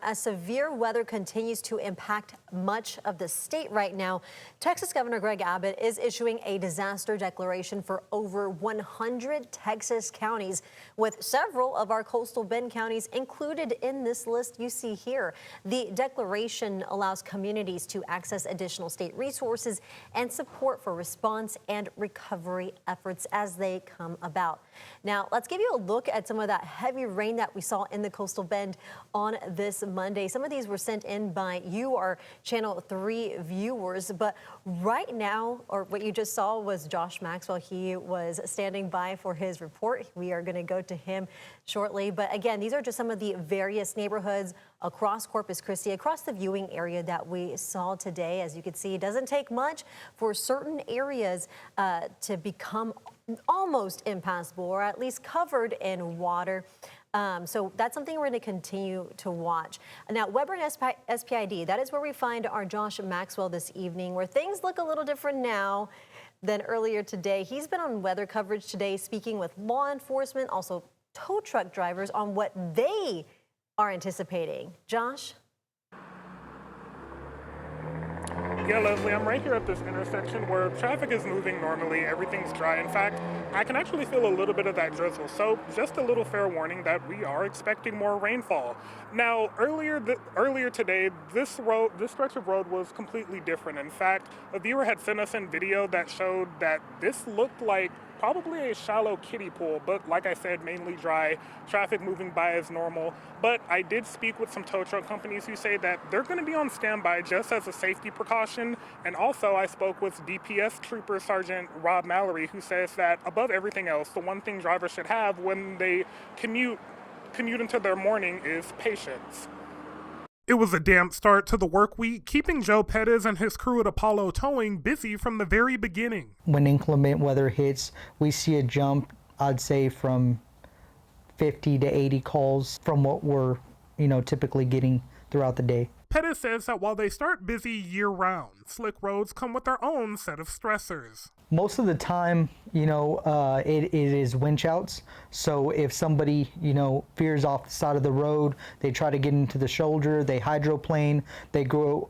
as severe weather continues to impact much of the state right now, Texas Governor Greg Abbott is issuing a disaster declaration for over 100 Texas counties, with several of our coastal bend counties included in this list you see here. The declaration allows communities to access additional state resources and support for response and recovery efforts as they come about. Now, let's give you a look at some of that heavy rain that we saw in the coastal bend on this Monday. Some of these were sent in by you, our Channel 3 viewers, but right now, or what you just saw was Josh Maxwell. He was standing by for his report. We are going to go to him shortly. But again, these are just some of the various neighborhoods across Corpus Christi, across the viewing area that we saw today. As you can see, it doesn't take much for certain areas to become almost impassable, or at least covered in water. So that's something we're going to continue to watch. Now, Weber and SPID, that is where we find our Josh Maxwell this evening, where things look a little different now than earlier today. He's been on weather coverage today, speaking with law enforcement, also tow truck drivers, on what they are anticipating. Josh? Yeah, Leslie, I'm right here at this intersection where traffic is moving normally, everything's dry. In fact, I can actually feel a little bit of that drizzle. So just a little fair warning that we are expecting more rainfall. Now, earlier today, this stretch of road was completely different. In fact, a viewer had sent us in video that showed that this looked like probably a shallow kiddie pool, but like I said, mainly dry, traffic moving by as normal. But I did speak with some tow truck companies who say that they're going to be on standby just as a safety precaution. And also I spoke with DPS Trooper Sergeant Rob Mallory, who says that above everything else, the one thing drivers should have when they commute into their morning is patience. It was a damp start to the work week, keeping Joe Pettis and his crew at Apollo Towing busy from the very beginning. When inclement weather hits, we see a jump, I'd say, from 50 to 80 calls from what we're, typically getting throughout the day. Pettis says that while they start busy year-round, slick roads come with their own set of stressors. Most of the time, it is winch outs. So if somebody, veers off the side of the road, they try to get into the shoulder, they hydroplane, they go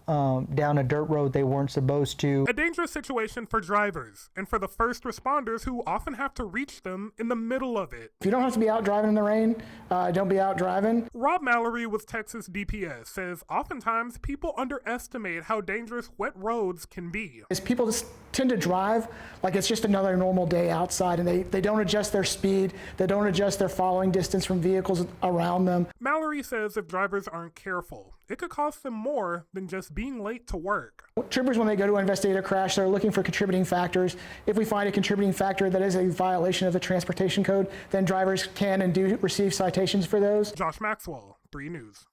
down a dirt road they weren't supposed to. A dangerous situation for drivers and for the first responders who often have to reach them in the middle of it. If you don't have to be out driving in the rain, don't be out driving. Rob Mallory with Texas DPS says oftentimes people underestimate how dangerous wet roads can be. People just tend to drive like it's just another normal day outside, and they don't adjust their speed, they don't adjust their following distance from vehicles around them. Mallory says if drivers aren't careful, it could cost them more than just being late to work. Troopers, when they go to investigate a crash, they're looking for contributing factors. If we find a contributing factor that is a violation of the transportation code, then drivers can and do receive citations for those. Josh Maxwell, 3 News.